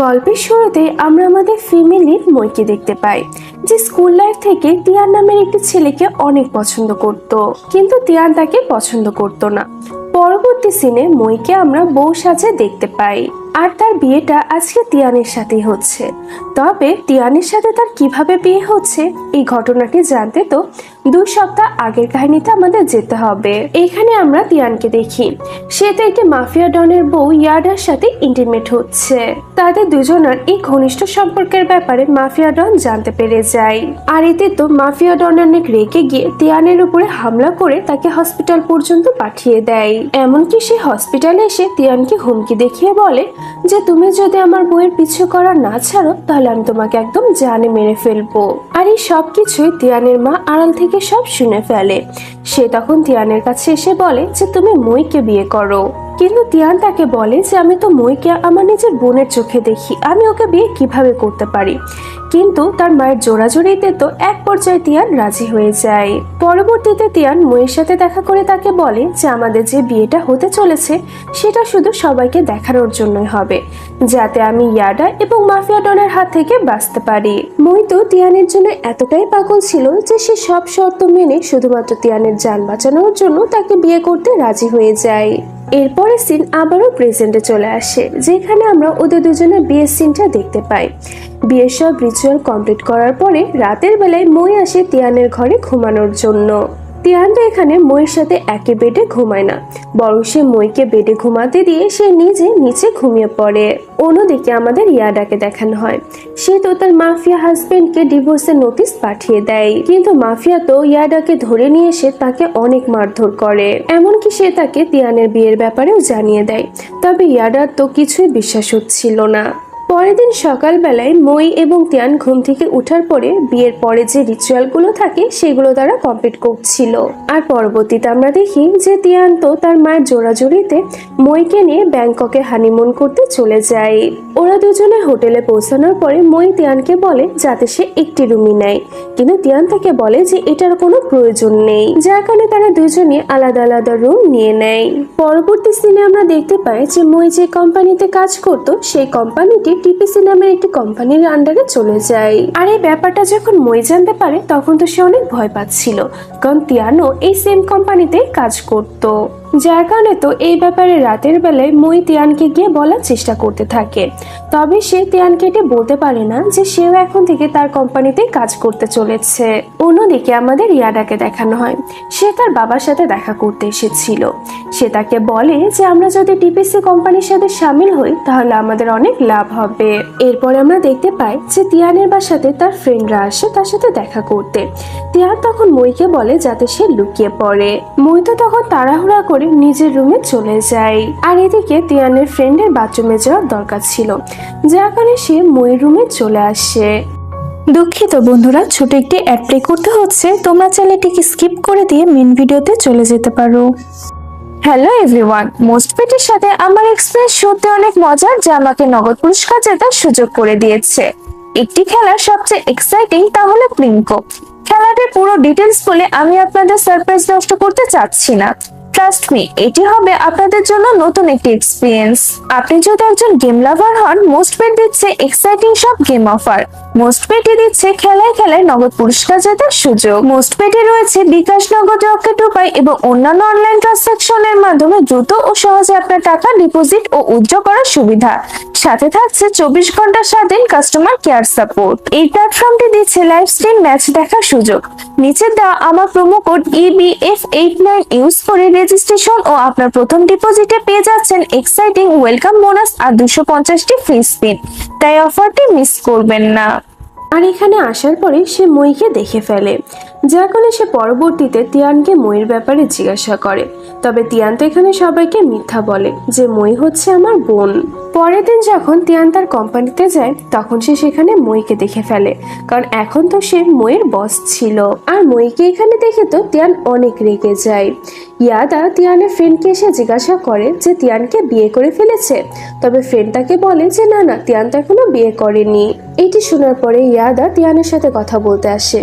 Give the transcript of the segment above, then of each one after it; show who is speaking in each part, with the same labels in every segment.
Speaker 1: গল্পের শুরুতে আমরা আমাদের ফ্যামিলির মইকে দেখতে পাই, যে স্কুল লাইফ থেকে তিয়ান নামের একটি ছেলেকে অনেক পছন্দ করত, কিন্তু তিয়ান তাকে পছন্দ করত না। পরবর্তী সিনে মইকে আমরা বউ সাজে দেখতে পাই, আর তার বিয়েটা আজকে তিয়ানের সাথেই হচ্ছে। তবে তিয়ানের সাথে তার কিভাবে বিয়ে হচ্ছে এই ঘটনাটি জানতে তো 2 সপ্তাহ আগের কাহিনীতে আমাদের যেতে হবে। এখানে আমরা তিয়ানকে দেখি, সে তো একটি মাফিয়া ডনের বউ ইয়ার্ডার সাথে ইন্টিমেট হচ্ছে। তাদের দুজনের এই ঘনিষ্ঠ সম্পর্কের ব্যাপারে মাফিয়া ডন জানতে পেরে যায়, আর এতে তো মাফিয়া ডন অনেক রেগে গিয়ে তিয়ানের উপরে হামলা করে তাকে হসপিটাল পর্যন্ত পাঠিয়ে দেয়। এমনকি সে হসপিটালে এসে তিয়ানকে হুমকি দেখিয়ে বলে যে তুমি যদি আমার বউয়ের পিছু করা না ছাড়ো তাহলে আমি তোমাকে একদম জানে মেরে ফেলবো। আর এই সবকিছুই তিয়ানের মা আড়াল থেকে সব শুনে ফেলে। সে তখন তিয়ানের কাছে এসে বলে যে তুমি মইকে বিয়ে করো, কিন্তু তিয়ান তাকে বলে যে আমি তো মইকে আমার নিজের বোনের চোখে দেখি, আমি ওকে বিয়ে কিভাবে করতে পারি। কিন্তু তার মায়ের জোরাজোরিতে তো এক পর্যায়ে তিয়ান রাজি হয়ে যায়। পরবর্তীতে তিয়ান মইয়ের সাথে দেখা করে তাকে বলে যে আমাদের যে বিয়েটা হতে চলেছে সেটা শুধু সবাইকে দেখানোর জন্যই হবে, যাতে আমি ইয়াডা এবং মাফিয়া ডনের হাত থেকে বাঁচতে পারি। মই তো তিয়ানের জন্য এতটাই পাগল ছিল যে সে সব শর্ত মেনে শুধুমাত্র তিয়ানের জান বাঁচানোর জন্য তাকে বিয়ে করতে রাজি হয়ে যায়। এরপরে সিন আবারও প্রেজেন্টে চলে আসে, যেখানে আমরা ওদের দুজনের বিয়ের সিনটা দেখতে পাই। বিয়ের সব রিচুয়াল কমপ্লিট করার পরে রাতের বেলায় মই আসে তিয়ানের ঘরে ঘুমানোর জন্য। তিয়ান তো এখানে মইয়ের সাথে একই বেডে ঘুমায় না, বরং সে মইকে বেডে ঘুমাতে দিয়ে সে নিজে নিচে ঘুমিয়ে পড়ে। অন্যদিকে আমাদের ইয়াডাকে দেখানো হয়, সে তো তার মাফিয়া হাজবেন্ডকে ডিভোর্সের নোটিশ পাঠিয়ে দেয়, কিন্তু মাফিয়া তো ইয়াডাকে ধরে নিয়ে এসে তাকে অনেক মারধর করে। এমনকি সে তাকে তিয়ানের বিয়ের ব্যাপারেও জানিয়ে দেয়, তবে ইয়াডার তো কিছুই বিশ্বাস হচ্ছিল না। পরের দিন সকালবেলায় মই এবং তিয়ান ঘুম থেকে উঠার পরে বিয়ের পরে যে রিচুয়ালগুলো থাকে সেগুলো তারা কমপ্লিট করছিল। আর পরবর্তীতে আমরা দেখি যে তিয়ান তো তার মায়ের জোরাজোরিতে মইকে নিয়ে ব্যাংককে হানিমুন করতে চলে যায়। ওরা দুজনে হোটেলে পৌঁছানোর পরে মই তিয়ানকে বলে যাতে সে একটি রুমই নেয়, কিন্তু তিয়ান তাকে বলে যে এটার কোনো প্রয়োজন নেই, যার কারণে তারা দুজনে আলাদা আলাদা রুম নিয়ে নেয়। পরবর্তী সিনে আমরা দেখতে পাই যে মই যে কোম্পানিতে কাজ করত সেই কোম্পানিটি টিপিসি নামের একটি কোম্পানির আন্ডারে চলে যায়। আর এই ব্যাপারটা যখন মই জানতে পারে তখন তো সে অনেক ভয় পাচ্ছিল, কারণ তিয়ানও এই সেম কোম্পানিতে কাজ করত। যার কারণে তো এই ব্যাপারে রাতের বেলায় মই তিয়ানকে গিয়ে বলার চেষ্টা করতে থাকে, তবে সে তিয়ানকে এটি বলতে পারে না যে সেও এখন থেকে তার কোম্পানিতে কাজ করতে চলেছে। অন্যদিকে আমাদের ইয়াডাকে দেখানো হয়, সে তার বাবার সাথে দেখা করতে এসেছিল। সে তাকে বলে যে আমরা যদি টিপিসি কোম্পানির সাথে সামিল হই তাহলে আমাদের অনেক লাভ হবে। এরপরে আমরা দেখতে পাই যে তিয়ানের বাসাতে তার ফ্রেন্ডরা আসে তার সাথে দেখা করতে। তিয়ান তখন মইকে বলে যাতে সে লুকিয়ে পড়ে। মই তো তখন তাড়াহুড়া করে নিজের রুমে চলে যায়। আর এদিকে তিয়ানের ফ্রেন্ডের বাথরুমে যাওয়ার দরকার ছিল, যার কারণে সে মইয়ের রুমে চলে আসে।
Speaker 2: দুঃখিত বন্ধুরা, ছোট একটি অ্যাড প্লে করতে হচ্ছে, তোমরা চাইলে এটিকে স্কিপ করে দিয়ে মেন ভিডিওতে চলে যেতে পারো। হ্যালো এভরিওয়ান, মোস্টপেটের সাথে আমার এক্সপিরিয়েন্স সত্যি অনেক মজার, যা আমাকে নগদ পুরস্কার জেতার সুযোগ করে দিয়েছে। একটি খেলার সবচেয়ে এক্সাইটিং তাহলে প্লিঙ্কো। খেলাটির পুরো ডিটেলস বলে আমি আপনাদের সারপ্রাইজ নষ্ট করতে চাচ্ছি না। ট্রাস্ট মি, এটি হবে আপনাদের জন্য নতুন একটি এক্সপিরিয়েন্স। আপনি যদি একজন গেম লাভার হন, মোস্টপেট দিচ্ছে এক্সাইটিং সব গেম অফার। মোস্টপেটে দিচ্ছে খেলায় খেলায় নগদ পুরস্কার জেতার সুযোগ। মোস্টপেটে রয়েছে বিকাশ, নগদ, রকেট উপায় এবং অন্যান্য অনলাইন ট্রানজাকশনের মাধ্যমে দ্রুত ও সহজে আপনার টাকা ডিপোজিট ও উইথড্র করার সুবিধা। সাথে থাকছে 24 ঘন্টা স্বাধীন কাস্টমার কেয়ার সাপোর্ট। এই প্ল্যাটফর্মটি দিচ্ছে লাইভ স্ট্রিম ম্যাচ দেখার সুযোগ। নিচে দেওয়া আমার প্রোমো কোড EBF89 ইউজ করে রেজিস্ট্রেশন ও আপনার প্রথম ডিপোজিটে পেয়ে যাচ্ছেন এক্সাইটিং ওয়েলকাম বোনাস আর 250টি ফ্রি স্পিন, তাই অফারটি মিস করবেন না।
Speaker 1: আর এখানে আসার পরে সে মইকে দেখে ফেলে, যার কারণে সে পরবর্তীতে তিয়ানকে মইয়ের ব্যাপারে জিজ্ঞাসা করে। তবে তিয়ান তো এখানে সবাইকে মিথ্যা বলে যে মই হচ্ছে আমার বোন। পরের দিন যখন তিয়ান তার কোম্পানিতে যায় তখন সে সেখানে মইকে দেখে ফেলে, কারণ এখন তো সে মইয়ের বস ছিল। আর মইকে এখানে দেখে তো তিয়ান অনেক রেগে যায়। ইয়াদা তিয়ানের ফ্রেন্ডকে এসে জিজ্ঞাসা করে যে তিয়ানকে বিয়ে করে ফেলেছে, তবে ফ্রেন্ড তাকে বলে যে না না, তিয়ান তো এখনো বিয়ে করেনি। এটি শোনার পরে ইয়াদা তিয়ানের সাথে কথা বলতে আসে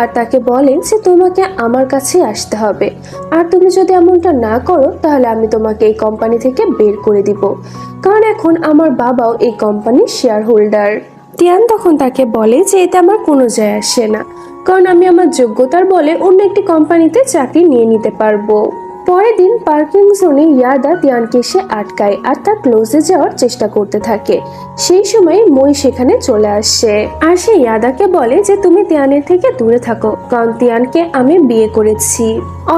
Speaker 1: আর তাকে বলে যে তোমাকে আমার কাছেই আসতে হবে, আর তুমি যদি এমনটা না করো তাহলে আমি তোমাকে এই কোম্পানি থেকে বের করে দিব, কারণ এখন আমার বাবাও এই কোম্পানির শেয়ার হোল্ডার। তিয়ান তখন তাকে বলে যে এতে আমার কোনো যায় আসে না, কারণ আমি আমার যোগ্যতার বলে অন্য একটি কোম্পানিতে চাকরি নিয়ে নিতে পারবো। পরের দিন পার্কিং জোনে ইয়াদা তিয়ানকে এসে আটকায় আর তার ক্লোজে যাওয়ার চেষ্টা করতে থাকে। সেই সময় মই সেখানে চলে আসে আর সে ইয়াদাকে বলে যে তুমি তিয়ানের থেকে দূরে থাকো, কারণ তিয়ানকে আমি বিয়ে করেছি।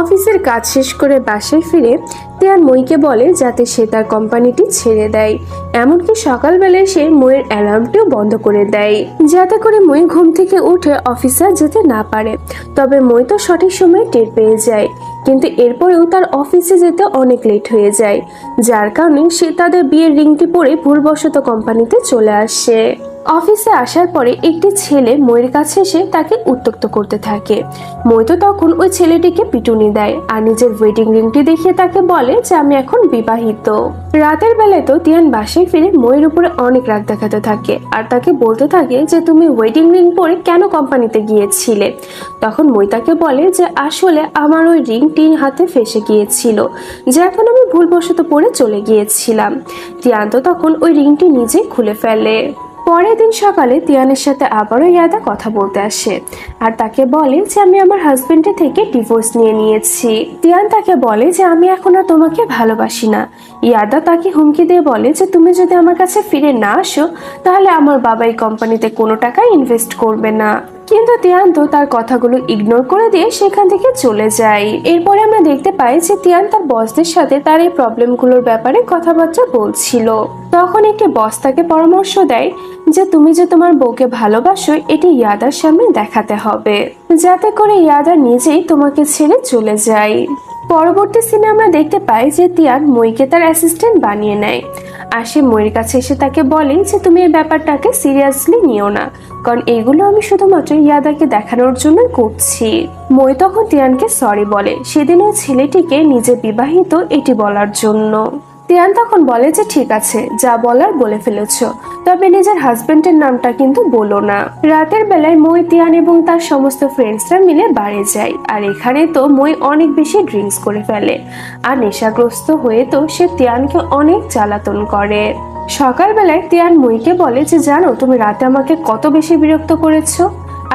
Speaker 1: অফিসের কাজ শেষ করে বাসায় ফিরে তিয়ান মইকে বলে যাতে সে তার কোম্পানিটি ছেড়ে দেয়, এমনকি সকালবেলায় সে মইয়ের অ্যালার্মটিও বন্ধ করে দেয় যাতে করে মই ঘুম থেকে উঠে অফিসে যেতে না পারে। তবে মই তো সঠিক সময়ে টের পেয়ে যায়, কিন্তু এরপরেও তার অফিসে যেতে অনেক লেট হয়ে যায়, যার কারণে সে তাদের বিয়ের রিংটি পরে ভুলবশত কোম্পানিতে চলে আসে। অফিসে আসার পরে একটি ছেলে মইয়ের কাছে এসে তাকে উত্ত্যক্ত করতে থাকে। মই তো তখন ওই ছেলেটিকে পিটুনি দেয় আর নিজের ওয়েডিং রিংটি দেখিয়ে তাকে বলে যে আমি এখন বিবাহিত। রাতের বেলায় তো তিয়ান বাসায় ফিরে মইয়ের উপরে অনেক রাগ দেখাতে থাকে আর তাকে বলতে থাকে যে তুমি ওয়েডিং রিং পরে কেন কোম্পানিতে গিয়েছিলে। তখন মই তাকে বলে যে আসলে আমার ওই রিংটি হাতে ফেসে গিয়েছিল, যা এখন আমি ভুলবশত পরে চলে গিয়েছিলাম। তিয়ান তো তখন ওই রিংটি নিজেই খুলে ফেলে। পরের দিন সকালে তিয়ানের সাথে আবারও ইয়াদা কথা বলতে আসে আর তাকে বলে যে আমি আমার হাজবেন্ডের থেকে ডিভোর্স নিয়ে নিয়েছি। তিয়ান তাকে বলে যে আমি এখন আর তোমাকে ভালোবাসি না। ইয়াদা তাকে হুমকি দিয়ে বলে যে তুমি যদি আমার কাছে ফিরে না আসো তাহলে আমার বাবা এই কোম্পানিতে কোনো টাকা ইনভেস্ট করবে না। কিন্তু তিয়ান তো তার কথাগুলো ইগনোর করে দিয়ে সেখান থেকে চলে যায়। এরপরে আমরা দেখতে পাই যে তিয়ান তার বসদের সাথে তার এই প্রবলেমগুলোর ব্যাপারে কথাবার্তা বলছিল। তখন একটি বস তাকে পরামর্শ দেয় যে তুমি যে তোমার বউকে ভালোবাসো এটি ইয়াদার সামনে দেখাতে হবে, যাতে করে ইয়াদা নিজেই তোমাকে ছেড়ে চলে যায়। পরবর্তী সিনে আমরা দেখতে পাই যে তিয়ান মইকে তার অ্যাসিস্ট্যান্ট বানিয়ে নেয় আর সে মইয়ের কাছে এসে তাকে বলে যে তুমি এই ব্যাপারটাকে সিরিয়াসলি নিও না, কারণ এইগুলো আমি শুধুমাত্র ইয়াদাকে দেখানোর জন্য করছি। মই তখন তিয়ানকে সরি বলে সেদিন ওই ছেলেটিকে নিজে বিবাহিত এটি বলার জন্য। তিয়ান তখন বলে যে ঠিক আছে, যা বলার বলে ফেলেছ, তবে নিজের হাজবেন্ডের নামটা কিন্তু বলো না। রাতের বেলায় মই, তিয়ান এবং তার সমস্ত ফ্রেন্ডসরা মিলে বাড়ি যায় আর এখানে তো মই অনেক বেশি ড্রিঙ্কস করে ফেলে আর নেশাগ্রস্ত হয়ে তো সে তিয়ানকে অনেক জ্বালাতন করে। সকালবেলায় তিয়ান মইকে বলে যে জানো তুমি রাতে আমাকে কত বেশি বিরক্ত করেছো,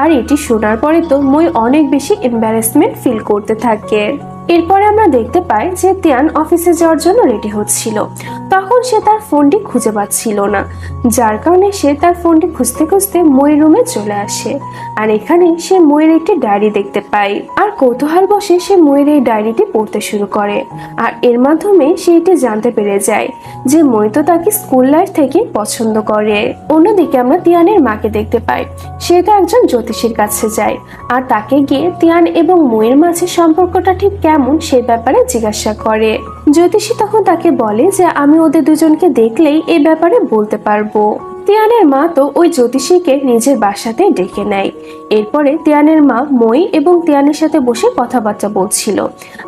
Speaker 1: আর এটি শোনার পরে তো মই অনেক বেশি এম্বারেসমেন্ট ফিল করতে থাকে। এরপরে আমরা দেখতে পাই যে তিয়ান অফিসে যাওয়ার জন্য রেডি হচ্ছিল, তখন সে তার ফোনটি খুঁজে পাচ্ছিল না, যার কারণে সে তার ফোনটি খুঁজতে খুঁজতে মইয়ের রুমে চলে আসে আর এখানে সে মইয়ের একটি ডায়েরি দেখতে পায় আর কৌতূহল বসে সে মইয়ের এই ডায়েরিটি পড়তে শুরু করে আর এর মাধ্যমে সে এটি জানতে পেরে যায় যে মই তো তাকে স্কুল লাইফ থেকে পছন্দ করে। অন্যদিকে আমরা তিয়ানের মাকে দেখতে পাই, সে তো একজন জ্যোতিষীর কাছে যায় আর তাকে গিয়ে তিয়ান এবং মইয়ের মাঝে সম্পর্কটা ঠিক কেমন সে ব্যাপারে জিজ্ঞাসা করে। জ্যোতিষী তখন তাকে বলে যে আমি ওদের দুজনকে দেখলেই এই ব্যাপারে বলতে পারবো। তিয়ানের মা তো ওই জ্যোতিষীকে নিজের বাসাতে ডেকে নেয়। এরপরে তিয়ানের মা মই এবং তিয়ানের সাথে বসে কথাবার্তা বলছিল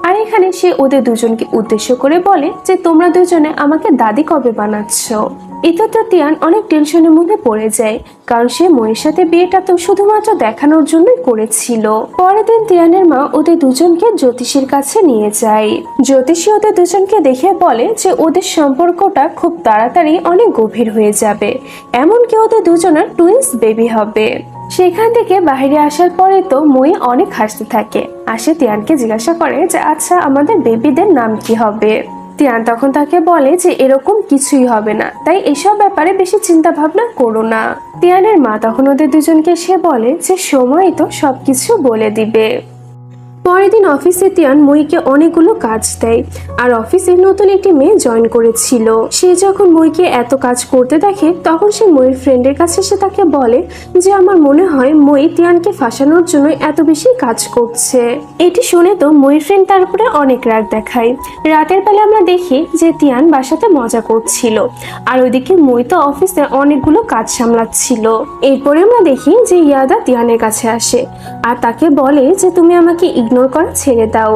Speaker 1: আর এখানে সে ওদের দুজনকে উদ্দেশ্য করে বলে যে তোমরা দুজনে আমাকে দাদি কবে বানাচ্ছ। এতে তো তিয়ান অনেক টেনশনের মধ্যে পড়ে যায়, কারণ সে মইয়ের সাথে বিয়েটা তো শুধুমাত্র দেখানোর জন্যই করেছিল। পরের দিন তিয়ানের মা ওদের দুজনকে জ্যোতিষীর কাছে নিয়ে যায়। জ্যোতিষী ওদের দুজনকে দেখে বলে যে ওদের সম্পর্কটা খুব তাড়াতাড়ি অনেক গভীর হয়ে যাবে, এমনকি ওদের দুজনের টুইন্স বেবি হবে। সেখান থেকে বাইরে আসার পরে তো মই অনেক হাসতে থাকে আর সে তিয়ানকে জিজ্ঞাসা করে যে আচ্ছা আমাদের বেবিদের নাম কি হবে। তিয়ান তখন তাকে বলে যে এরকম কিছুই হবে না, তাই এসব ব্যাপারে বেশি চিন্তা ভাবনা করো না। তিয়ানের মা তখন ওদের দুজনকে সে বলে যে সময় তো সবকিছু বলে দিবে। পরের দিন অফিসে তিয়ান মইকে অনেকগুলো কাজ দেয় আর অফিসে নতুন একটি মেয়ে জয়েন করেছিল। সে যখন মইকে এত কাজ করতে দেখে তখন সে মইয়ের ফ্রেন্ডের কাছে এসে তাকে বলে যে আমার মনে হয় মই তিয়ানকে ফাঁসানোর জন্য এত বেশি কাজ করছে। এটি শুনে তো মইয়ের ফ্রেন্ড তার উপরে অনেক রাগ দেখায়। রাতের বেলা আমরা দেখি যে তিয়ান বাসাতে মজা করছিল আর ওইদিকে মই তো অফিসে অনেকগুলো কাজ সামলাচ্ছিল। এরপরে আমরা দেখি যে ইয়াদা তিয়ানের কাছে আসে আর তাকে বলে যে তুমি আমাকে ইগনোর করা ছেড়ে দাও।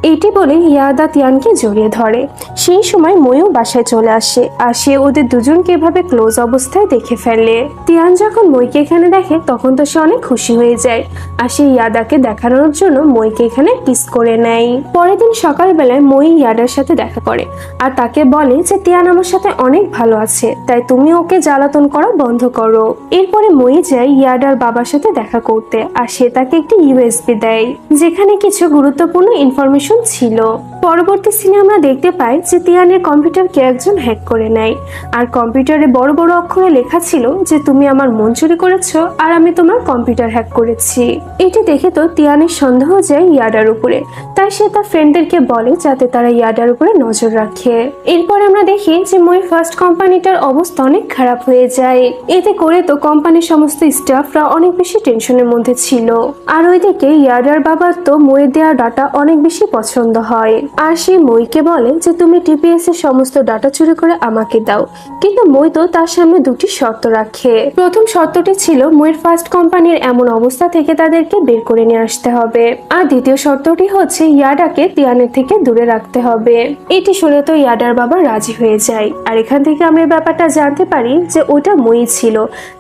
Speaker 1: এটি বলে ইয়াদা তিয়ানকে জড়িয়ে ধরে। সেই সময় মইও বাসায় চলে আসে আর সে ওদের দুজনকে এভাবে ক্লোজ অবস্থায় দেখে ফেলে। তিয়ান যখন মইকে এখানে দেখে তখন তো সে অনেক খুশি হয়ে যায় আর সে ইয়াদাকে দেখানোর জন্য মইকে এখানে কিস করে নেয়। পরের দিন সকালবেলায় মই ইয়াদার সাথে দেখা করে আর তাকে বলে যে তিয়ান আমার সাথে অনেক ভালো আছে, তাই তুমি ওকে জ্বালাতন করা বন্ধ করো। এরপরে মই যায় ইয়াদার বাবার সাথে দেখা করতে আর সে তাকে একটি ইউএসবি দেয় যেখানে কিছু গুরুত্বপূর্ণ ইনফরমেশন ছিল। পরবর্তী সিনে আমরা দেখতে পাই যে তিয়ানের কম্পিউটারকে একজন হ্যাক করে নেয় আর কম্পিউটারে বড় বড় অক্ষরে লেখা ছিল যে তুমি আমার মন চুরি করেছো আর আমি তোমার কম্পিউটার হ্যাক করেছি। এটি দেখে তো তিয়ানের সন্দেহ যায় ইয়াডার উপরে, তাই সে তার ফ্রেন্ডদেরকে বলে যাতে তারা ইয়াডার উপরে নজর রাখে। এরপর আমরা দেখি যে মইয়ের ফার্স্ট কোম্পানিটার অবস্থা অনেক খারাপ হয়ে যায়। এতে করে তো কোম্পানির সমস্ত স্টাফরা অনেক বেশি টেনশনের মধ্যে ছিল। আর ওইদিকে ইয়াডার বাবার তো মইয়ের দেওয়া ডাটা অনেক বেশি পছন্দ হয় আর সে মইকে বলে যে তুমি টিপিএস এর সমস্ত ডাটা চুরি করে আমাকে দাও। কিন্তু মই তো তার সামনে দুটি শর্ত রাখে। প্রথম শর্তটি ছিল মইয়ের ফার্স্ট কোম্পানির এমন অবস্থা থেকে তাদেরকে বের করে নিয়ে আসতে হবে আর দ্বিতীয় শর্তটি হচ্ছে ইয়াডাকে তিয়ানের থেকে দূরে রাখতে হবে। এটি শুনে তো ইয়াডার বাবা রাজি হয়ে যায় আর এখান থেকে আমরা ব্যাপারটা জানতে পারি যে ওটা মই ছিল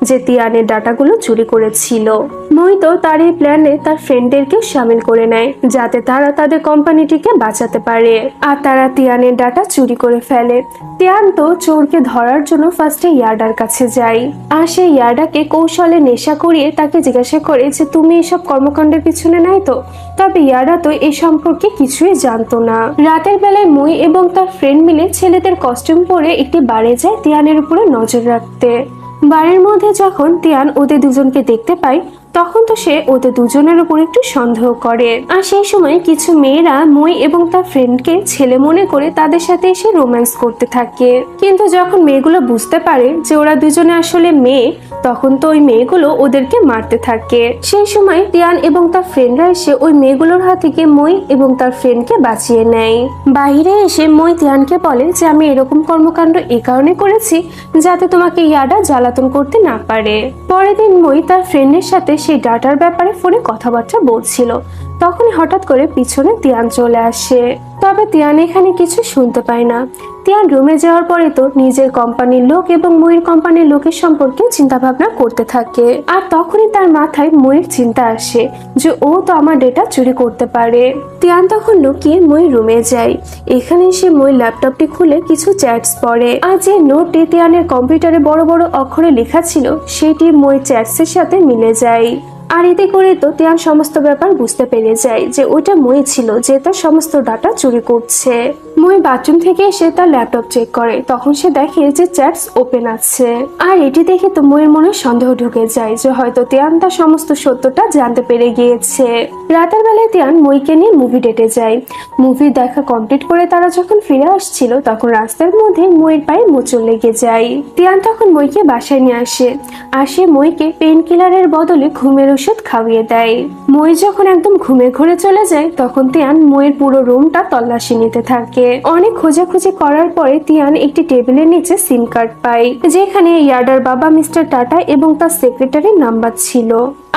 Speaker 1: যে তিয়ানের ডাটাগুলো চুরি করেছিল। মই তো তার এই প্ল্যানে তার ফ্রেন্ডদেরকেও সামিল করে নেয় যাতে তারা তাদের কোম্পানিটিকে বাঁচাতে পারে আর তারা তিয়ানের ডাটা চুরি করে ফেলে। তিয়ান তো চোরকে ধরার জন্য ফার্স্টে ইয়াডার কাছে যায় আর সে ইয়াডাকে কৌশলে নেশা করিয়ে তাকে জিজ্ঞাসা করে যে তুমি এসব কর্মকাণ্ডের পিছনে নাই তো। তবে ইয়াডা তো এই সম্পর্কে কিছুই জানতো না। রাতের বেলায় মই এবং তার ফ্রেন্ড মিলে ছেলেদের কস্টিউম পরে একটি বারে যায় তিয়ানের উপরে নজর রাখতে। বাড়ির মধ্যে যখন তিয়ান ওদের দুজনকে দেখতে পায় তখন তো সে ওদের দুজনের উপর একটু সন্দেহ করে আর সেই সময় কিছু মেয়েরা মই এবং তার ফ্রেন্ডকে ছেলে মনে করে তাদের সাথে এসে রোম্যান্স করতে থাকে। কিন্তু যখন মেয়েগুলো বুঝতে পারে যে ওরা দুজনে আসলে মেয়ে তখন তো ওই মেয়েগুলো ওদেরকে মারতে থাকে। সেই সময় তিয়ান এবং তার ফ্রেন্ডরা এসে ওই মেয়েগুলোর হাত থেকে মই এবং তার ফ্রেন্ডকে বাঁচিয়ে নেয়। বাইরে এসে মই তিয়ানকে বলে যে আমি এরকম কর্মকাণ্ড এই কারণে করেছি যাতে তোমাকে ইয়াডা জ্বালাতন করতে না পারে। পরের দিন মই তার ফ্রেন্ডের সাথে সেই ডাটার ব্যাপারে ফোনে কথাবার্তা বলছিল, তখনই হঠাৎ করে পিছনে তিয়ান চলে আসে। তবে তিয়ান এখানে কিছু শুনতে পায় না। তিয়ান রুমে যাওয়ার পরে তো নিজের কোম্পানির লোক এবং মইয়ের কোম্পানির লোকের সম্পর্কে চিন্তা ভাবনা করতে থাকে আর তখনই তার মাথায় মইয়ের চিন্তা আসে যে ও তো আমার ডেটা চুরি করতে পারে। তিয়ান তখন লুকিয়ে মইয়ের রুমে যায়। এখানে সে মইয়ের ল্যাপটপটি খুলে কিছু চ্যাটস পড়ে আর যে নোটটি তিয়ানের কম্পিউটারে বড় বড় অক্ষরে লেখা ছিল সেটি মইয়ের চ্যাটসের সাথে মিলে যায়। আর এতে করে তো তিয়ান সমস্ত ব্যাপার বুঝতে পেরে যায় যে ওইটা মই ছিল যে তার সমস্ত ডাটা চুরি করছে। মই বাথরুম থেকে এসে তার ল্যাপটপ চেক করে, তখন সে দেখে যে চ্যাটস ওপেন আছে আর এটি দেখে তো মইয়ের মনে সন্দেহ ঢুকে যায় যে হয়তো তিয়ান তার সমস্ত সত্যটা জানতে পেরে গিয়েছে। রাতের বেলায় তিয়ান মইকে নিয়ে মুভি ডেটে যায়। মুভি দেখা কমপ্লিট করে তারা যখন ফিরে আসছিল তখন রাস্তার মধ্যে মইয়ের পায়ে মোচড় লেগে যায়। তিয়ান তখন মইকে বাসায় নিয়ে আসে আর সে মইকে পেন কিলারের বদলে ঘুমের ওষুধ খাইয়ে দেয়। মই যখন একদম ঘুমে ঘুরে চলে যায় তখন তিয়ান মইয়ের পুরো রুমটা তল্লাশি নিতে থাকে। অনেক খোঁজাখুঁজি করার পরে তিয়ান একটি টেবিলের নিচে সিম কার্ড পায় যেখানে ইয়াডার বাবা মিস্টার টাটা এবং তার সেক্রেটারির নাম্বার ছিল।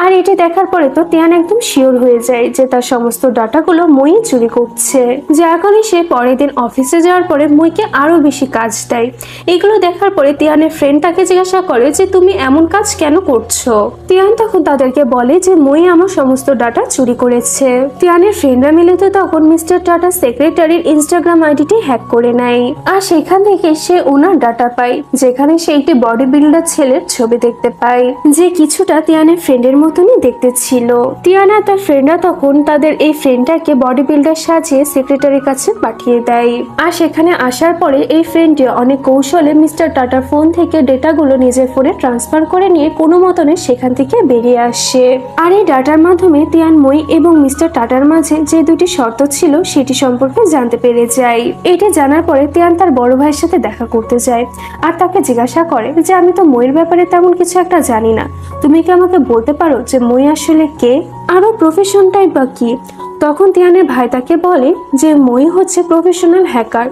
Speaker 1: আর এটি দেখার পরে তো তিয়ান একদম শিওর হয়ে যায় যে তার সমস্ত ডাটাগুলো মই চুরি করছে। যার কারণে সে পরের দিন অফিসে যাওয়ার পরে মইকে আরো বেশি কাজ দেয়। এগুলো দেখার পরে তিয়ানের ফ্রেন্ড তাকে জিজ্ঞাসা করে যে তুমি এমন কাজ কেন করছো। তিয়ান তখন তাদেরকে বলে যে মই আমার সমস্ত ডাটা চুরি করেছে। তিয়ানের ফ্রেন্ডরা মিলে তো তখন মিস্টার টাটার সেক্রেটারির ইনস্টাগ্রাম আইডিটি হ্যাক করে নেয় আর সেখান থেকে সে ওনার ডাটা পায় যেখানে সে একটি বডি বিল্ডার ছেলের ছবি দেখতে পায় যে কিছুটা তিয়ানের ফ্রেন্ডের মতনই দেখতে ছিল। তিয়ানা তার ফ্রেন্ডরা তখন তাদের এই ফ্রেন্ডটাকে বডি বিল্ডার সাজিয়ে সেক্রেটারির কাছে পাঠিয়ে দেয় আর সেখানে আসার পরে এই ফ্রেন্ডটি অনেক কৌশলে মিস্টার টাটার ফোন থেকে ডেটাগুলো নিজের ফোনে ট্রান্সফার করে নিয়ে কোনো মতনে সেখান থেকে বেরিয়ে আসে। আর এই ডাটার মাধ্যমে তিয়ান মই এবং মিস্টার টাটার মাঝে যে দুটি শর্ত ছিল সেটি সম্পর্কে জানতে পেরে যায়। এটি জানার পরে তিয়ান তার বড় ভাইয়ের সাথে দেখা করতে যায় আর তাকে জিজ্ঞাসা করে যে আমি তো মইয়ের ব্যাপারে তেমন কিছু একটা জানি না, তুমি কি আমাকে বলতে পারো যে মই আসলে কে, আরো প্রফেশনটাই বা কি। তখন তিয়ানের ভাই তাকে বলে যে মই হচ্ছে প্রফেশনাল হ্যাকার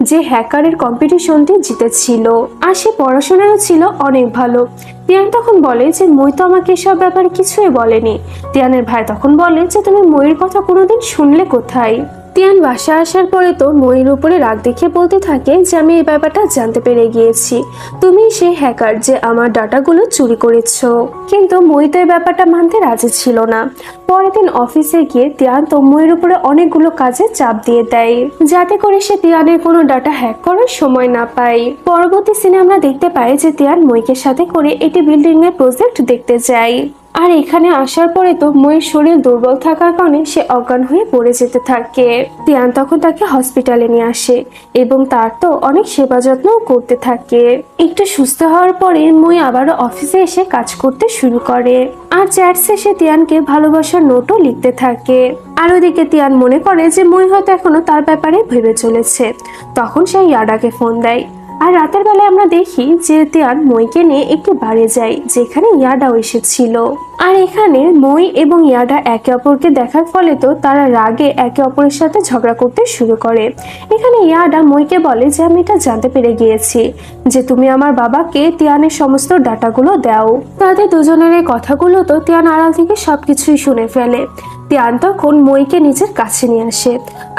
Speaker 1: যে হ্যাকারের কম্পিটিশনটি জিতেছিল আর সে পড়াশোনায়ও ছিল অনেক ভালো। তিয়ান তখন বলে যে মই তো আমাকে এসব ব্যাপারে কিছুই বলেনি। তিয়ানের ভাই তখন বলে যে তুমি মইয়ের কথা কোনোদিন শুনলে কোথায়। তিয়ান বাসায় আসার পরে তো মইয়ের উপরে রাগ দেখিয়ে বলতে থাকে যে আমি এই ব্যাপারটা জানতে পেরে গিয়েছি, তুমি সেই হ্যাকার যে আমার ডাটাগুলো চুরি করেছো। কিন্তু মই তো এই ব্যাপারটা মানতে রাজি ছিল না। পরের দিন অফিসে গিয়ে তিয়ান তো মইয়ের উপরে অনেকগুলো কাজে চাপ দিয়ে দেয়, যাতে করে সে তিয়ানের কোনো ডাটা হ্যাক করার সময় না পায়। পরবর্তী সিনে আমরা দেখতে পাই যে তিয়ান মইকে সাথে করে একটি বিল্ডিং এর প্রজেক্ট দেখতে যায়। আর এখানে আসার পরে তো মইয়ের শরীর দুর্বল থাকার কারণে সে অজ্ঞান হয়ে পড়ে যেতে থাকে। তিয়ান তখন তাকে হসপিটালে নিয়ে আসে এবং তার তো অনেক সেবা যত্নও করতে থাকে। একটু সুস্থ হওয়ার পরে মই আবারও অফিসে এসে কাজ করতে শুরু করে আর চ্যাট শেষে তিয়ানকে ভালোবাসার নোটও লিখতে থাকে। আর ওদিকে তিয়ান মনে করে যে মই হয়তো এখনো তার ব্যাপারে ভেবে চলেছে। তখন সে ইয়াডাকে ফোন দেয়। আর রাতের বেলায় আমরা দেখি যে তিয়ান মইকে নিয়ে একটি বাড়ি যায় যেখানে ইয়াডাও এসেছিল। আর এখানে মই এবং ইয়াডা একে অপরকে দেখার ফলে তো তারা রাগে একে অপরের সাথে ঝগড়া করতে শুরু করে। এখানে ইয়াডা মইকে বলে যে আমি এটা জানতে পেরে গিয়েছি যে তুমি আমার বাবাকে তিয়ানের সমস্ত ডাটাগুলো দাও। তাদের দুজনের এই কথাগুলো তো তিয়ান আড়াল থেকে সবকিছুই শুনে ফেলে। তিয়ান তখন মইকে নিজের কাছে নিয়ে আসে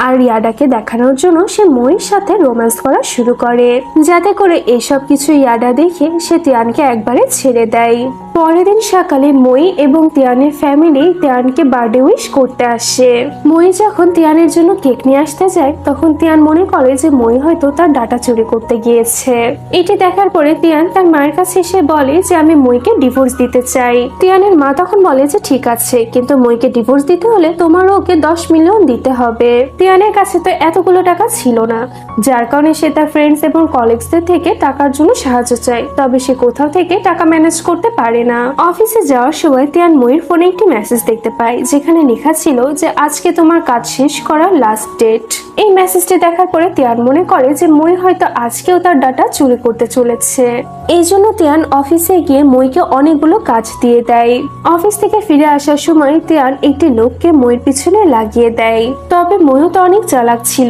Speaker 1: আর ইয়াডাকে দেখানোর জন্য সে মইয়ের সাথে রোম্যান্স করা শুরু করে, যাতে করে এসব কিছু ইয়াডা দেখে সে তিয়ানকে একবারে ছেড়ে দেয়। পরের দিন সকালে মই এবং তিয়ানের ফ্যামিলি তিয়ানকে বার্থডে উইশ করতে আসে। মই যখন তিয়ানের জন্য কেক নিয়ে আসতে যায় তখন তিয়ান মনে করে যে মই হয়তো তার ডাটা চুরি করতে গিয়েছে। এটি দেখার পরে তিয়ান তার মায়ের কাছে এসে বলে যে আমি মইকে ডিভোর্স দিতে চাই। তিয়ানের মা তখন বলে যে ঠিক আছে, কিন্তু মইকে ডিভোর্স দিতে হলে তোমারও ওকে 10 মিলিয়ন দিতে হবে। তিয়ানের কাছে তো এতগুলো টাকা ছিল না, যার কারণে সে তার ফ্রেন্ডস এবং কলিগসদের থেকে টাকার জন্য সাহায্য চায়। তবে সে কোথাও থেকে টাকা ম্যানেজ করতে পারে না। অফিসে যাওয়ার সময় তিয়ান মইয়ের ফোনে একটি মেসেজ দেখতে পায় যেখানে লেখা ছিল যে আজকে তোমার কাজ শেষ করার লাস্ট ডেট। এই মেসেজটি দেখার পরে তিয়ান মনে করে যে মই হয়তো আজকেও তার ডাটা চুরি করতে চলেছে। এই জন্য তিয়ান অফিসে গিয়ে মইকে অনেকগুলো কাজ দিয়ে দেয়। অফিস থেকে ফিরে আসার সময় তিয়ান একটি লোককে মইয়ের পিছনে লাগিয়ে দেয়। তবে মইও তো অনেক চালাক ছিল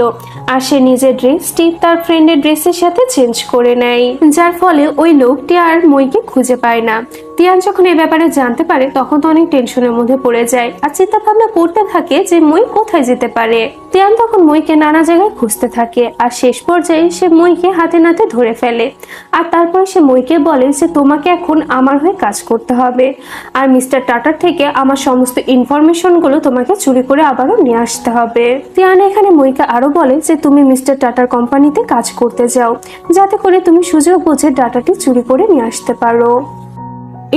Speaker 1: আর সে নিজের ড্রেসটি তার ফ্রেন্ডের ড্রেসের সাথে চেঞ্জ করে নেয়, যার ফলে ওই লোকটি আর মইকে খুঁজে পায় না। তিয়ান যখন এই ব্যাপারে জানতে পারে তখন তো অনেক টেনশনের মধ্যে পড়ে যায় আর চিন্তা ভাবনা করতে থাকে যে মই কোথায় যেতে পারে। তিয়ান তখন মইকে নানা জায়গায় খুঁজতে থাকে আর শেষ পর্যায়ে সে মইকে হাতে নাতে ধরে ফেলে। আর তারপর সে মইকে বলে যে তোমাকে এখন আমার হয়ে কাজ করতে হবে আর মিস্টার টাটার থেকে আমার সমস্ত ইনফরমেশনগুলো তোমাকে চুরি করে আবারও নিয়ে আসতে হবে। তিয়ান এখানে মইকে আরো বলে যে তুমি মিস্টার টাটার কোম্পানিতে কাজ করতে যাও, যাতে করে তুমি সুযোগ বুঝে ডাটাটি চুরি করে নিয়ে আসতে পারো।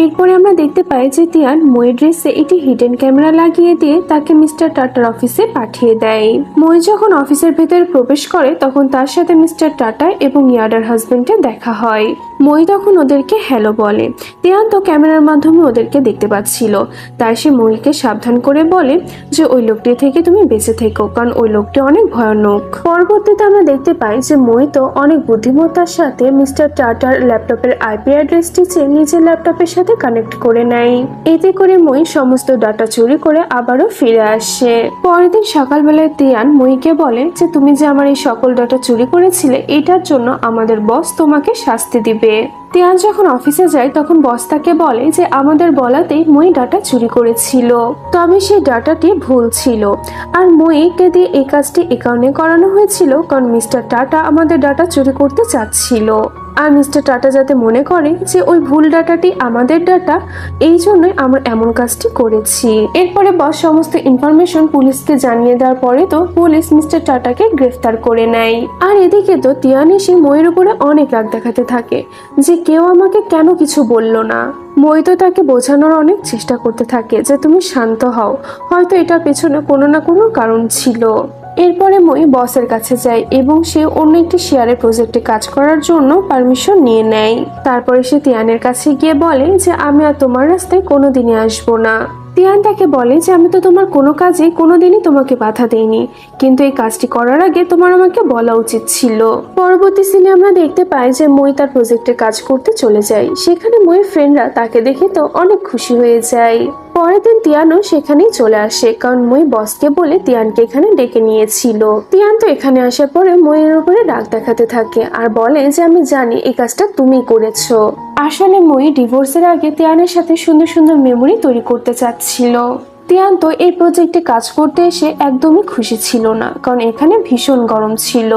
Speaker 1: এরপরে আমরা দেখতে পাই যে তিয়ান মইয়ের ড্রেসে একটি হিডেন ক্যামেরা লাগিয়ে দিয়ে তাকে মিস্টার টাটার অফিসে পাঠিয়ে দেয়। মই যখন অফিসের ভেতরে প্রবেশ করে তখন তার সাথে মিস্টার টাটা এবং ইয়াডার হাজবেন্ডের দেখা হয়। মই তখন ওদেরকে হ্যালো বলে। তিয়ান তো ক্যামেরার মাধ্যমে ওদেরকে দেখতে পাচ্ছিল, তাই সে মইকে সাবধান করে বলে যে ওই লোকটি থেকে তুমি বেঁচে থেকো, কারণ ওই লোকটি অনেক ভয়ানক। পরবর্তীতে আমরা দেখতে পাই যে মই তো অনেক বুদ্ধিমত্তার সাথে মিস্টার টাটার ল্যাপটপের আইপি অ্যাড্রেসটি চেয়ে নিজের ল্যাপটপের সাথে কানেক্ট করে নেয়। এতে করে মই সমস্ত ডাটা চুরি করে আবারও ফিরে আসে। পরের দিন সকালবেলায় তিয়ান মইকে বলে যে তুমি যে আমার এই সকল ডাটা চুরি করেছিলে এটার জন্য আমাদের বস তোমাকে শাস্তি দিবে। তিয়ান যখন অফিসে যায় তখন বস তাকে বলে যে আমাদের বলাতেই মই ডাটা চুরি করেছিল, তবে সেই ডাটাটি ভুল ছিল আর মইকে দিয়ে এই কাজটি এ কারণে করানো হয়েছিল কারণ মিস্টার টাটা আমাদের ডাটা চুরি করতে চাচ্ছিল। আর মিস্টার টাটা যাতে মনে করে যে ওই ভুল ডাটাটি আমাদের ডাটা, এই জন্যই আমরা এমন কাজটি করেছি। এরপরে বস সমস্ত ইনফরমেশন পুলিশকে জানিয়ে দেওয়ার পরে তো পুলিশ মিস্টার টাটাকে গ্রেফতার করে নেয়। আর এদিকে তো তিয়ান এসে মইয়ের উপরে অনেক রাগ দেখাতে থাকে যে কেউ আমাকে কেন কিছু বলল না। মই তো তাকে বোঝানোর অনেক চেষ্টা করতে থাকে যে তুমি শান্ত হও, হয়তো এটার পেছনে কোনো না কোনো কারণ ছিল। এরপরে মই বসের কাছে যায় এবং সে অন্য একটি শেয়ারের প্রজেক্টে কাজ করার জন্য পারমিশন নিয়ে নেয়। তারপরে সে তিয়ানের কাছে গিয়ে বলে যে আমি আর তোমার রাস্তায় কোনোদিনই আসবো না। তিয়ান তাকে বলে যে আমি তো তোমার কোনো কাজে কোনোদিনই তোমাকে বাধা দেইনি, কিন্তু এই কাজটি করার আগে তোমার আমাকে বলা উচিত ছিল। পরবর্তী সিনে আমরা দেখতে পাই যে মই তার প্রজেক্টে কাজ করতে চলে যায়। সেখানে মইয়ের ফ্রেন্ডরা তাকে দেখে তো অনেক খুশি হয়ে যায়। পরের দিন তিয়ানও সেখানেই চলে আসে কারণ মই বসকে বলে তিয়ানকে এখানে ডেকে নিয়েছিল। তিয়ান তো এখানে আসার পরে মইয়ের উপরে রাগ দেখাতে থাকে আর বলে যে আমি জানি এই কাজটা তুমি করেছো। আসলে মই ডিভোর্সের আগে তিয়ানের সাথে সুন্দর সুন্দর মেমোরি তৈরি করতে চাচ্ছিল। তিয়ান তো এই প্রজেক্টে কাজ করতে এসে একদমই খুশি ছিল না, কারণ এখানে ভীষণ গরম ছিল।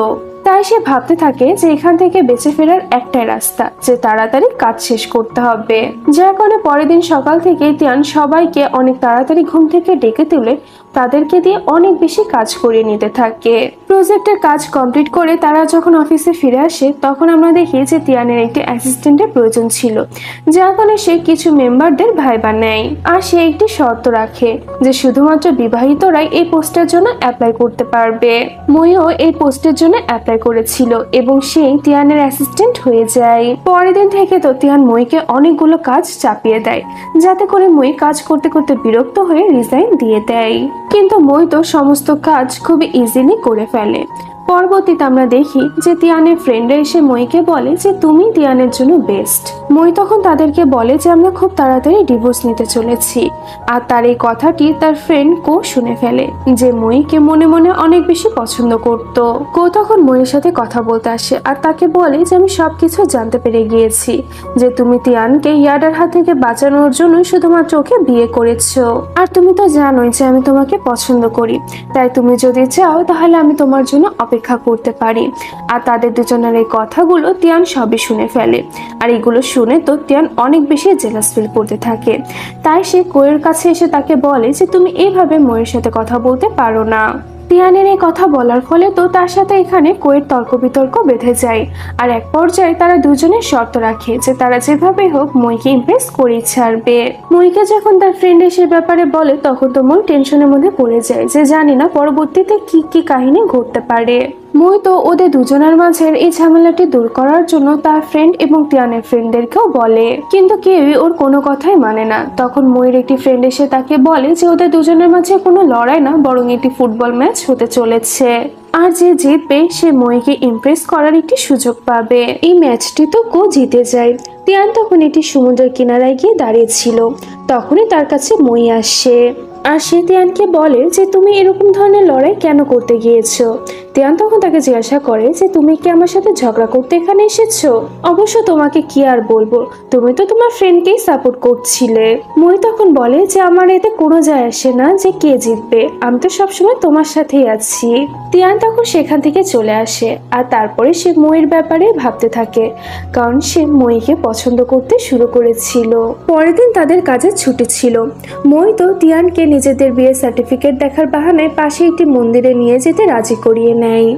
Speaker 1: তাই সে ভাবতে থাকে যে এখান থেকে বেঁচে ফেরার একটাই রাস্তা, যে তাড়াতাড়ি কাজ শেষ করতে হবে। যার কারণে পরের দিন সকাল থেকে তিয়ান সবাইকে অনেক তাড়াতাড়ি ঘুম থেকে ডেকে তুলে তাদেরকে দিয়ে অনেক বেশি কাজ করিয়ে নিতে থাকে। প্রজেক্টের কাজ কমপ্লিট করে তারা যখন অফিসে ফিরে আসে, তখন আমরা দেখি যে তিয়ানের একটি অ্যাসিস্ট্যান্টের প্রয়োজন ছিল, যার কারণে সে কিছু মেম্বারদের ভাইবা নেয়। আর সে একটি শর্ত রাখে যে শুধুমাত্র বিবাহিতরাই এই পোস্টের জন্য অ্যাপ্লাই করতে পারবে। মইও এই পোস্টের জন্য অ্যাপ্লাই করেছিল এবং সেই তিয়ানের অ্যাসিস্ট্যান্ট হয়ে যায়। পরের দিন থেকে তো তিয়ান মইকে অনেকগুলো কাজ চাপিয়ে দেয়, যাতে করে মই কাজ করতে করতে বিরক্ত হয়ে রিজাইন দিয়ে দেয়। কিন্তু মই তো সমস্ত কাজ খুব ইজিলি করে ফেলে। পরবর্তীতে আমরা দেখি যে তিয়ানের ফ্রেন্ডরা এসে মইকে বলে যে তুমি তিয়ানের জন্য বেস্ট। মই তখন তাদেরকে বলে যে আমরা খুব তাড়াতাড়ি ডিভোর্স নিতে চলেছি। আর তার এই কথাটি তার ফ্রেন্ড কো শুনে ফেলে, যে মইকে মনে মনে অনেক বেশি পছন্দ করত। কো তখন মইয়ের সাথে কথা বলতে আসে আর তাকে বলে যে আমি সবকিছু জানতে পেরে গিয়েছি, যে তুমি তিয়ানকে ইয়াডার হাত থেকে বাঁচানোর জন্য শুধুমাত্র ওকে বিয়ে করেছো। আর তুমি তো জানোই যে আমি তোমাকে পছন্দ করি, তাই তুমি যদি চাও তাহলে আমি তোমার জন্য অপেক্ষা করতে পারি। আর তাদের দুজনের এই কথাগুলো তিয়ান সবই শুনে ফেলে। আর এগুলো শুনে তো তিয়ান অনেক বেশি জেলাস ফিল করতে থাকে। তাই সে কোয়ের কাছে এসে তাকে বলে যে তুমি এইভাবে ময়ের সাথে কথা বলতে পারো না। তিয়ানের এই কথা বলার ফলে তো তার সাথে এখানে কোয়ের তর্ক বিতর্ক বেঁধে যায়। আর এক পর্যায়ে তারা দুজনের শর্ত রাখে যে তারা যেভাবে হোক মইকে ইমপ্রেস করে ছাড়বে। মইকে যখন তার ফ্রেন্ড সে ব্যাপারে বলে, তখন তো মই টেনশনের মধ্যে পড়ে যায় যে জানি না পরবর্তীতে কি কি কাহিনী ঘটতে পারে। মই তো ওদের দুজনের মাঝের এই ঝামেলাটি দূর করার জন্য তার ফ্রেন্ড এবং তিয়ানের ফ্রেন্ডদেরকেও বলে, কিন্তু কেউই ওর কোনো কথাই মানে না। তখন মইয়ের একটি ফ্রেন্ড এসে তাকে বলে যে ওদের দুজনের মাঝে কোনো লড়াই না, বরং একটি ফুটবল ম্যাচ হতে চলেছে। আর যে জিতবে সে মইকে ইমপ্রেস করার একটি সুযোগ পাবে। এই ম্যাচটি তো কো জিতে যায়। তিয়ান তখন একটি সমুদ্রের কিনারায় গিয়ে দাঁড়িয়েছিল, তখনই তার কাছে মই আসে। আর সে তিয়ানকে বলে যে তুমি এরকম ধরনের লড়াই কেন করতে গিয়েছো। তিয়ান তখন তাকে জিজ্ঞাসা করে যে তুমি কি আমার সাথে ঝগড়া করতে এখানে এসেছো। অবশ্য তোমাকে কি আর বলবো, তুমি তো তোমার ফ্রেন্ডকেই সাপোর্ট করছিলে। মই তখন বলে যে আমার এতে কোনো যায় আসে না যে কে জিতবে, আমি তো সবসময় তোমার সাথেই আছি। তিয়ান তখন সেখান থেকে চলে আসে আর তারপরে সে মইয়ের ব্যাপারে ভাবতে থাকে, কারণ সে মইকে পছন্দ করতে শুরু করেছিল। পরের দিন তাদের কাজে ছুটি ছিল। মই তো তিয়ানকে নিজেদের বিয়ের সার্টিফিকেট দেখার বাহানায় পাশে একটি মন্দিরে নিয়ে যেতে রাজি করিয়ে নেয়।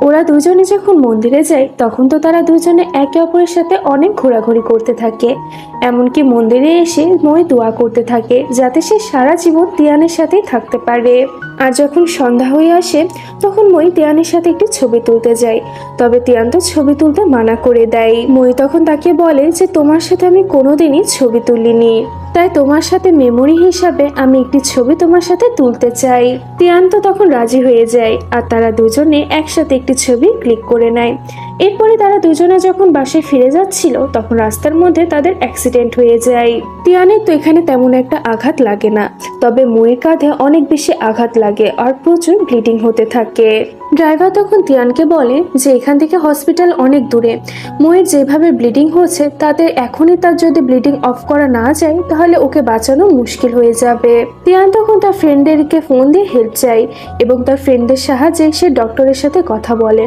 Speaker 1: ওরা দুজনে যখন মন্দিরে যায়, তখন তো তারা দুজনে একে অপরের সাথে অনেক ঘোরাঘুরি করতে থাকে। এমনকি মন্দিরে এসে মই দোয়া করতে থাকে যাতে সে সারা জীবন তিয়ানের সাথেই থাকতে পারে। আর যখন সন্ধ্যা হয়ে আসে, তখন মই তিয়ানের সাথে একটি ছবি তুলতে যায়, তবে তিয়ান তো ছবি তুলতে মানা করে দেয়। মই তখন তাকে বলে যে তোমার সাথে আমি কোনোদিনই ছবি তুলিনি, তাই তোমার সাথে মেমোরি হিসাবে আমি একটি ছবি তোমার সাথে তুলতে চাই। তিয়ান তো তখন রাজি হয়ে যায় আর তারা দুজনে একসাথে একটি ছবি ক্লিক করে নেয়। এরপরে তারা দুজনে যখন বাসায় ফিরে যাচ্ছিল, তখন রাস্তার মধ্যে তাদের অ্যাক্সিডেন্ট হয়ে যায়। তিয়ানের তো এখানে তেমন একটা আঘাত লাগে না, তবে মইয়ের কাঁধে অনেক বেশি আঘাত লাগে আর প্রচুর ব্লিডিং হতে থাকে। ড্রাইভার তখন তিয়ানকে বলে যে এখান থেকে হসপিটাল অনেক দূরে, মইয়ের যেভাবে ব্লিডিং হচ্ছে তাতে এখনই তার যদি ব্লিডিং অফ করা না যায় তাহলে ওকে বাঁচানো মুশকিল হয়ে যাবে। তিয়ান তখন তার ফ্রেন্ডদেরকে ফোন দিয়ে হেল্প চায় এবং তার ফ্রেন্ডদের সাহায্যে সে ডক্টরের সাথে কথা বলে।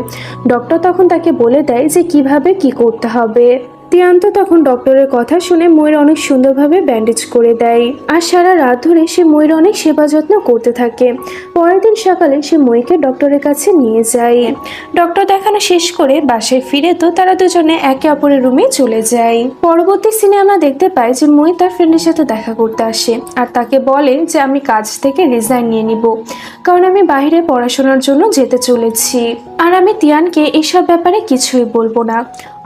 Speaker 1: ডক্টর তখন তাকে বলে দেয় যে কিভাবে কি করতে হবে। তিয়ান তো তখন ডক্টরের কথা শুনে ময়ূর অনেক সুন্দরভাবে ব্যান্ডেজ করে দেয় আর সারা রাত ধরে সে ময়ূর অনেক সেবা যত্ন করতে থাকে। পরের দিন সকালে সে ময়ূরকে ডক্টরের কাছে নিয়ে যায়। ডক্টর দেখানো শেষ করে বাসায় ফিরে তো তারা দুজনে একে অপরের রুমে চলে যায়। পরবর্তী সিনে আমরা দেখতে পাই যে ময়ূর তার ফ্রেন্ডের সাথে দেখা করতে আসে আর তাকে বলে যে আমি কাজ থেকে রিজাইন নিয়ে নিব, কারণ আমি বাইরে পড়াশোনার জন্য যেতে চলেছি আর আমি তিয়ানকে এসব ব্যাপারে কিছুই বলবো না।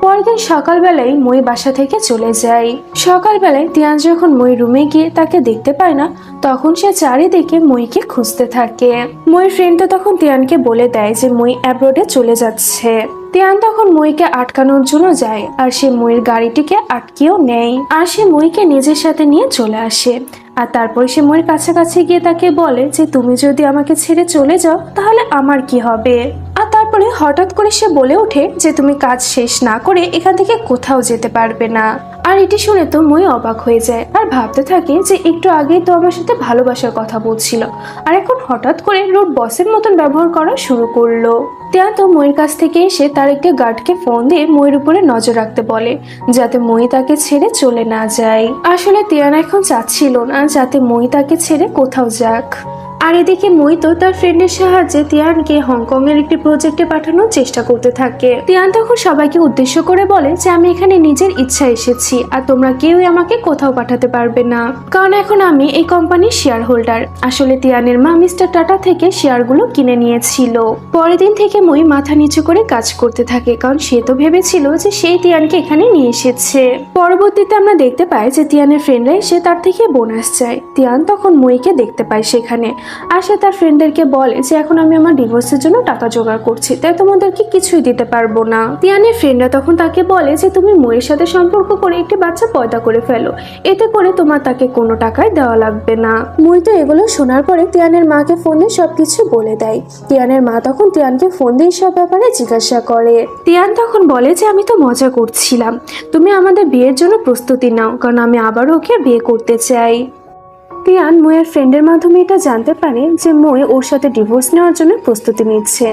Speaker 1: পরের দিন সকালবেলায় মই বাসা থেকে চলে যায়। সকালবেলায় তিয়ান যখন মই রুমে গিয়ে তাকে দেখতে পায় না, তখন সে চারিদিকে মইকে খুঁজতে থাকে। মই ফ্রেন্ড তো তখন তিয়ানকে বলে দেয় যে মই অ্যাব্রোডে চলে যাচ্ছে। তিয়ান তখন মইকে আটকানোর জন্য যায় আর সে মইয়ের গাড়িটিকে আটকেও নেয় আর সে মইকে নিজের সাথে নিয়ে চলে আসে। আর তারপরে সে মইয়ের কাছাকাছি গিয়ে তাকে বলে যে তুমি যদি আমাকে ছেড়ে চলে যাও তাহলে আমার কি হবে। আর তার তারপরে হঠাৎ করে সে বলে ওঠে যে তুমি কাজ শেষ না করে এখান থেকে কোথাও যেতে পারবে না। আর এটি শুনে তো মই অবাক হয়ে যায় আর ভাবতে থাকে যে একটু আগেই তো আমার সাথে ভালোবাসার কথা বলছিল, আর এখন হঠাৎ করে রুড বসের মতন ব্যবহার করা শুরু করলো। তিয়ান তো মইয়ের কাছ থেকে এসে তার একটি গার্ডকে ফোন দিয়ে মইয়ের উপরে নজর রাখতে বলে, যাতে মই তাকে ছেড়ে চলে না যায়। আসলে তিয়ান এখন চাচ্ছিল না যাতে মই তাকে ছেড়ে কোথাও যাক। আর এদিকে মই তো তার ফ্রেন্ডের সাহায্যে তিয়ানকে হংকং এর একটি প্রজেক্টে পাঠানোর চেষ্টা করতে থাকে। তিয়ান তখন সবাইকে উদ্দেশ্য করে বলে যে আমি এখানে নিজের ইচ্ছা এসেছি, আর তোমরা কেউই আমাকে কোথাও পাঠাতে পারবে না, কারণ এখন আমি এই কোম্পানির শেয়ার হোল্ডার। আসলে তিয়ানের মা মিস্টার টাটা থেকে শেয়ারগুলো কিনে নিয়েছিল। পরের দিন থেকে মই মাথা নিচু করে কাজ করতে থাকে, কারণ সে তো ভেবেছিল যে সেই তিয়ানকে এখানে নিয়ে এসেছে। পরবর্তীতে আমরা দেখতে পাই যে তিয়ানের ফ্রেন্ডরা এসে তার থেকে বোনাস চায়। তিয়ান তখন মইকে দেখতে পায় সেখানে, আর সে তার ফ্রেন্ডদেরকে বলে যে এখন আমি আমার ডিভোর্সের জন্য টাকা জোগাড় করছি, তাই তোমাদেরকে কিছুই দিতে পারবো না। তিয়ানের ফ্রেন্ডরা তখন তাকে বলে যে তুমি মইয়ের সাথে সম্পর্ক করে একটি বাচ্চা পয়দা করে ফেলো, এতে করে তোমার তাকে কোনো টাকাই দেওয়া লাগবে না। মই তো এগুলো শোনার পরে তিয়ানের মাকে ফোন দিয়ে সবকিছু বলে দেয়। তিয়ানের মা তখন তিয়ানকে ফোন দিয়ে সব ব্যাপারে জিজ্ঞাসা করে। তিয়ান তখন বলে যে আমি তো মজা করছিলাম, তুমি আমাদের বিয়ের জন্য প্রস্তুতি নাও, কারণ আমি আবারও ওকে বিয়ে করতে চাই। তিয়ান মইয়ের ফ্রেন্ডের মাধ্যমে এটা জানতে পারে যে মই ওর সাথে ডিভোর্স নেওয়ার জন্য প্রস্তুতি নিচ্ছে,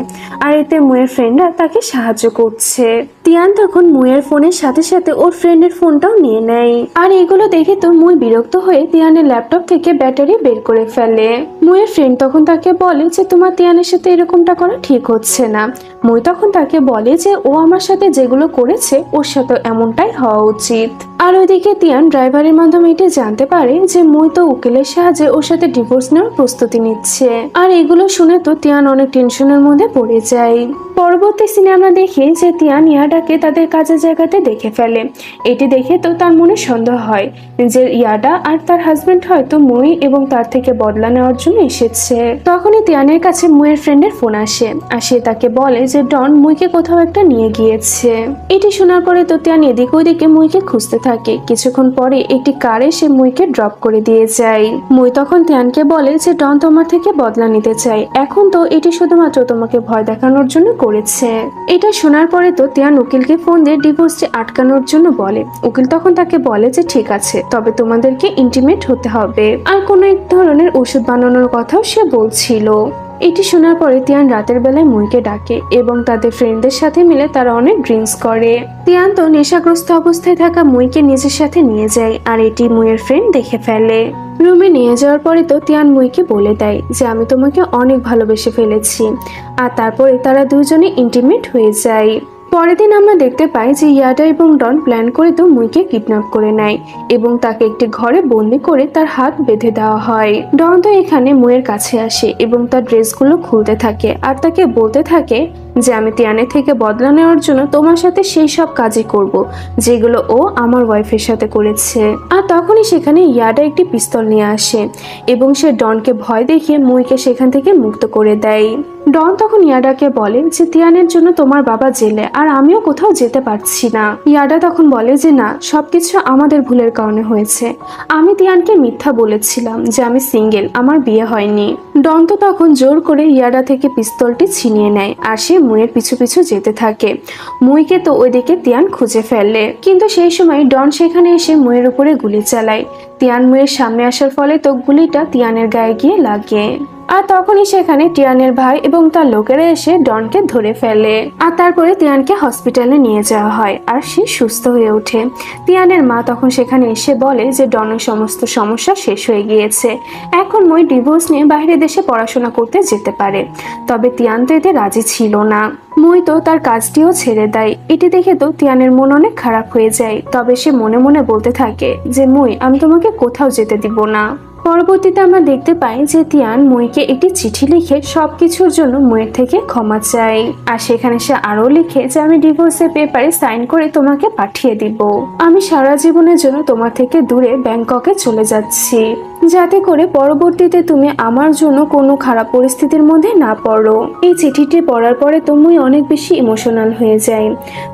Speaker 1: আর এতে মইয়ের ফ্রেন্ডরা তাকে সাহায্য করছে। তিয়ান তখন মইয়ের ফোনের সাথে সাথে ওর ফ্রেন্ডের ফোনটাও নিয়ে নেয়, আর এগুলো দেখে তো মই বিরক্ত হয়ে তিয়ানের ল্যাপটপ থেকে ব্যাটারি বের করে ফেলে। মইয়ের ফ্রেন্ড তখন তাকে বলে যে তোমার তিয়ানের সাথে এরকমটা করা ঠিক হচ্ছে না। মই তখন তাকে বলে যে ও আমার সাথে যেগুলো করেছে ওর সাথে এমনটাই হওয়া উচিত। আর ওইদিকে তিয়ান ড্রাইভারের মাধ্যমে এটা জানতে পারে যে মই তো উকিলের সাহায্যে ওর সাথে ডিভোর্স নেওয়ার প্রস্তুতি নিচ্ছে। আর এগুলো শুনে তো তিয়ান অনেক টেনশনের মধ্যে পড়ে যায়। পরবর্তী সিনে আমরা দেখি যে তিয়ান ইয়াডাকে তাদের কাজের জায়গাতে দেখে ফেলে। এটি দেখে তো তার মনে সন্দেহ হয় যে ইয়াডা আর তার হাজবেন্ড হয়তো মই এবং তার থেকে বদলা নেওয়ার জন্য এসেছে। তখনই তিয়ানের কাছে মইয়ের ফ্রেন্ডের ফোন আসে, আর সে তাকে বলে যে ডন মইকে কোথাও একটা নিয়ে গিয়েছে। এটি শোনার পরে তো তিয়ান এদিক ওদিকে মইকে খুঁজতে থাকে। কিছুক্ষণ পরে একটি কার এসে মইকে ড্রপ করে দিয়ে যায়। মই তখন তিয়ানকে বলে যে ডন তোমার থেকে বদলা নিতে চাই, এখন তো এটি শুধুমাত্র তোমাকে ভয় দেখানোর জন্য করেছে। এটা শোনার পরে তো তিয়ান উকিলকে ফোন দিয়ে ডিভোর্সটি আটকানোর জন্য বলে। উকিল তখন তাকে বলে যে ঠিক আছে, তবে তোমাদেরকে ইন্টিমেট হতে হবে, আর কোনো এক ধরনের ওষুধ বানানোর কথাও সে বলছিল। এটি শোনার পরে তিয়ান রাতের বেলায় মইকে ডাকে এবং তাদের ফ্রেন্ডদের সাথে মিলে তারা অনেক ড্রিঙ্কস করে। তিয়ান তো নেশাগ্রস্ত অবস্থায় থাকা মইকে নিজের সাথে নিয়ে যায়, আর এটি মইয়ের ফ্রেন্ড দেখে ফেলে। রুমে নিয়ে যাওয়ার পরে তো তিয়ান মইকে বলে দেয় যে আমি তোমাকে অনেক ভালোবেসে ফেলেছি, আর তারপরে তারা দুজনে ইন্টিমেট হয়ে যায়। পরের দিন আমরা দেখতে পাই যে ইয়াডা এবং ডন প্ল্যান করে তো মুইকে কিডন্যাপ করে নেয় এবং তাকে একটি ঘরে বন্দি করে তার হাত বেঁধে দেওয়া হয়। ডন তো এখানে মুইয়ের কাছে আসে এবং তার ড্রেসগুলো খুলতে থাকে আর তাকে বলতে থাকে যে আমি তিয়ানের থেকে বদলা নেওয়ার জন্য তোমার সাথে সেই সব কাজই করব যেগুলো ও আমার ওয়াইফের সাথে করেছে। আর তখনই সেখানে ইয়াডা একটি পিস্তল নিয়ে আসে এবং সে ডনকে ভয় দেখিয়ে মুইকে সেখান থেকে মুক্ত করে দেয়। ডন তখন ইয়াডাকে বলে যে তিয়ানের জন্য তোমার বাবা জেলে, আর আমিও কোথাও যেতে পারছি না। ইয়াডা তখন বলে যে না, সবকিছু আমাদের ভুলের কারণে হয়েছে। আমি তিয়ানকে মিথ্যা বলেছিলাম যে আমি সিঙ্গেল, আমার বিয়ে হয়নি। ডন তো তখন জোর করে ইয়াডা থেকে পিস্তলটি ছিনিয়ে নেয় আর সে মুইয়ের পিছু পিছু যেতে থাকে। মুইকে তো ওইদিকে তিয়ান খুঁজে ফেলে, কিন্তু সেই সময় ডন সেখানে এসে মুইয়ের উপরে গুলি চালায়। তিয়ান মুইয়ের সামনে আসার ফলে তো গুলিটা তিয়ানের গায়ে গিয়ে লাগে। আর তখনই সেখানে তিয়ানের ভাই এবং তার লোকেরা এসে ডনকে ধরে ফেলে, আর তারপরে তিয়ানকে হসপিটালে নিয়ে যাওয়া হয় আর সে সুস্থ হয়ে ওঠে। তিয়ানের মা তখন সেখানে এসে বলে যে ডনের সমস্ত সমস্যা শেষ হয়ে গিয়েছে, এখন মই ডিভোর্স নিয়ে বাইরের দেশে পড়াশোনা করতে যেতে পারে। তবে তিয়ান তো এতে রাজি ছিল না। মই তো তার কাজটিও ছেড়ে দেয়। এটি দেখে তো তিয়ানের মন অনেক খারাপ হয়ে যায়, তবে সে মনে মনে বলতে থাকে যে মই, আমি তোমাকে কোথাও যেতে দিব না। পরবর্তীতে আমরা দেখতে পাই যে তিয়ান মইকে একটি চিঠি লিখে সবকিছুর জন্য মইয়ের থেকে ক্ষমা চায়, আর সেখানে সে আরো লিখে যে আমি ডিভোর্সের পেপারে সাইন করে তোমাকে পাঠিয়ে দিব, আমি সারা জীবনের জন্য তোমার থেকে দূরে ব্যাংককে চলে যাচ্ছি। যাতে করে পরবর্তীতে তুমি আমার জন্য কোনো খারাপ পরিস্থিতির মধ্যে না পড়ো। এই চিঠিটি পড়ার পরে তো মুই অনেক বেশি ইমোশনাল হয়ে যায়।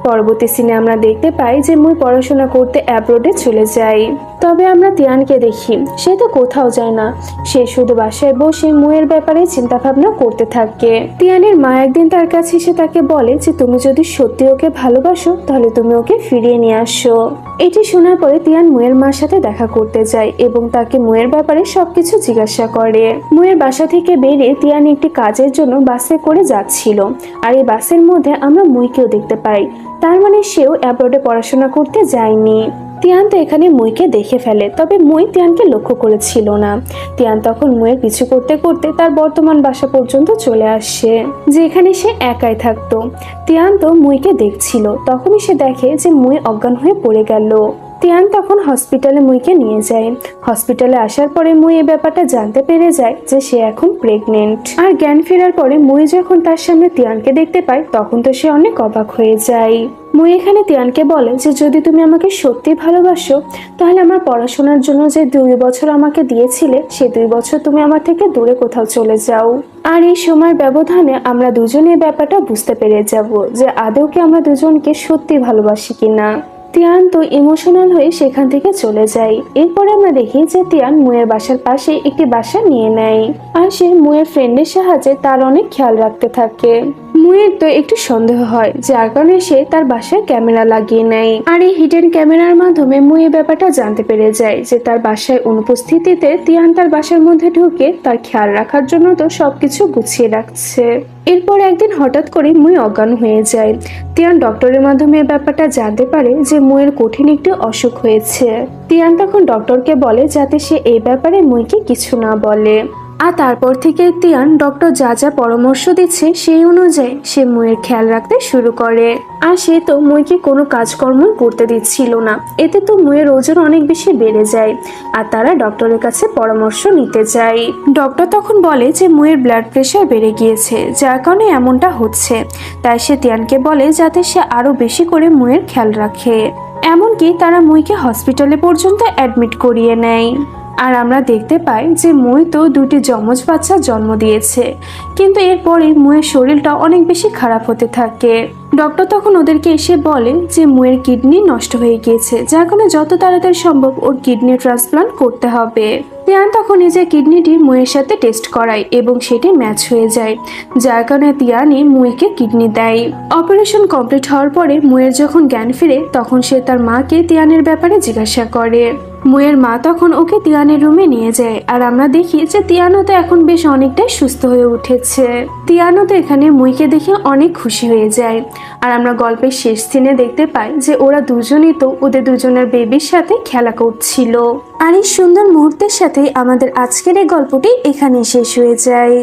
Speaker 1: পরবর্তী সিনে আমরা দেখতে পাই যে মুই পড়াশোনা করতে অ্যাব্রোডে চলে যাই। তবে আমরা তিয়ানকে দেখি, সে তো কোথাও যায় না, সে শুধু বাসায় বসে মুয়ের ব্যাপারে চিন্তা ভাবনা করতে থাকে। তিয়ানের মা একদিন তার কাছে এসে তাকে বলে যে তুমি যদি সত্যি ওকে ভালোবাসো তাহলে তুমি ওকে ফিরিয়ে নিয়ে আসো। এটি শোনার পরে তিয়ান মুয়ের মার সাথে দেখা করতে যায় এবং তাকে মুয়ের ব্যাপারে সবকিছু জিজ্ঞাসা করে। মুয়ের বাসা থেকে বেরিয়ে তিয়ান একটি কাজের জন্য বাসে করে যাচ্ছিল, আর এই বাসের মধ্যে আমরা মুইকেও দেখতে পাই। তার মানে সেও অ্যাব্রোডে পড়াশোনা করতে যায়নি। তিয়ান তো এখানে মুইকে দেখে ফেলে, তবে মুই তিয়ানকে লক্ষ্য করেছিল না। তিয়ান তখন মুয়ের পিছু করতে করতে তার বর্তমান বাসা পর্যন্ত চলে আসে, যেখানে সে একাই থাকতো। তিয়ান তো মুইকে দেখছিল, তখনই সে দেখে যে মুই অজ্ঞান হয়ে পড়ে গেল। তিয়ান তখন হসপিটালে মুইকে নিয়ে যায়। হসপিটালে আসার পরে মুই এই ব্যাপারটা জানতে পেরে যায় যে সে এখন প্রেগনেন্ট। আর জ্ঞান ফেরার পরে মুই যখন তার সামনে তিয়ানকে দেখতে পায় তখন তো সে অনেক অবাক হয়ে যায়। মুই এখানে তিয়ানকে বলে যে যদি তুমি আমাকে সত্যি ভালোবাসো তাহলে আমার পড়াশোনার জন্য যে 2 বছর আমাকে দিয়েছিলে সে 2 বছর তুমি আমার থেকে দূরে কোথাও চলে যাও। আর এই সময়ের ব্যবধানে আমরা দুজনে ব্যাপারটা বুঝতে পেরে যাব যে আদৌ কি আমরা দুজনকে সত্যি ভালোবাসি কিনা। তিয়ান তো ইমোশনাল হয়ে সেখান থেকে চলে যায়। এরপরে আমরা দেখি যে তিয়ান মুয়ের বাসার পাশে একটি বাসা নিয়ে নেয়, আর সে মুয়ের ফ্রেন্ডের সাহায্যে তার অনেক খেয়াল রাখতে থাকে। মুয়ের তো একটু সন্দেহ হয়, যার কারণে সে তার বাসায় ক্যামেরা লাগিয়ে নেয়। আর এই হিডেন ক্যামেরার মাধ্যমে মুয়ে ব্যাপারটা জানতে পেরে যায় যে তার বাসায় অনুপস্থিতিতে তিয়ান তার বাসার মধ্যে ঢুকে তার খেয়াল রাখার জন্য তো সবকিছু গুছিয়ে রাখছে। এরপর একদিন হঠাৎ করে মুই অজ্ঞান হয়ে যায়। তিয়ান ডক্টরের মাধ্যমে ব্যাপারটা জানতে পারে যে মুয়ের কঠিন একটি অসুখ হয়েছে। তিয়ান তখন ডক্টরকে বলে যাতে সে এই ব্যাপারে মুইকে কিছু না বলে। আর তারপর থেকে তিয়ান ডক্টর যা যা পরামর্শ দিচ্ছে সেই অনুযায়ী সে মুয়ের খেয়াল রাখতে শুরু করে। আর সে তো মুইকে কোনো কাজকর্ম করতে দিচ্ছিল না, এতে তো মুয়ের ওজন অনেক বেশি বেড়ে যায়। আর তারা ডক্টরের কাছে পরামর্শ নিতে যায়। ডক্টর তখন বলে যে মুয়ের ব্লাড প্রেশার বেড়ে গিয়েছে, যার কারণে এমনটা হচ্ছে। তাই সে তিয়ানকে বলে যাতে সে আরো বেশি করে মুয়ের খেয়াল রাখে। এমনকি তারা মুইকে হসপিটালে পর্যন্ত অ্যাডমিট করিয়ে নেয়। আর আমরা দেখতে পাই যে মুই তো 2টি যমজ বাচ্চা জন্ম দিয়েছে, কিন্তু এরপরে মুয়ের শরীরটা অনেক বেশি খারাপ হতে থাকে। ডক্টর তখন ওদেরকে এসে বলে যে মুয়ের কিডনি নষ্ট হয়ে গিয়েছে, যার কারণে যত তাড়াতাড়ি সম্ভব ওর কিডনি ট্রান্সপ্লান্ট করতে হবে। তিয়ান তখন নিজের কিডনিটি মুয়ের সাথে টেস্ট করায় এবং সেটি ম্যাচ হয়ে যায়, যার কারণে তিয়ানই মুইকে কিডনি দেয়। অপারেশন কমপ্লিট হওয়ার পরে মুয়ের যখন জ্ঞান ফিরে তখন সে তার মাকে তিয়ানের ব্যাপারে জিজ্ঞাসা করে। মুয়ের মা তখন ওকে তিয়ানের রুমে নিয়ে যায়, আর আমরা দেখি যে তিয়ানো তো এখন বেশ অনেকটাই সুস্থ হয়ে উঠেছে। তিয়ানো তো এখানে মুইকে দেখে অনেক খুশি হয়ে যায়। আর আমরা গল্পের শেষ সিনে দেখতে পাই যে ওরা দুজনই তো ওদের দুজনের বেবির সাথে খেলা করছিল। আর এই সুন্দর মুহূর্তের সাথে আমাদের আজকের এই গল্পটি এখানে শেষ হয়ে যায়।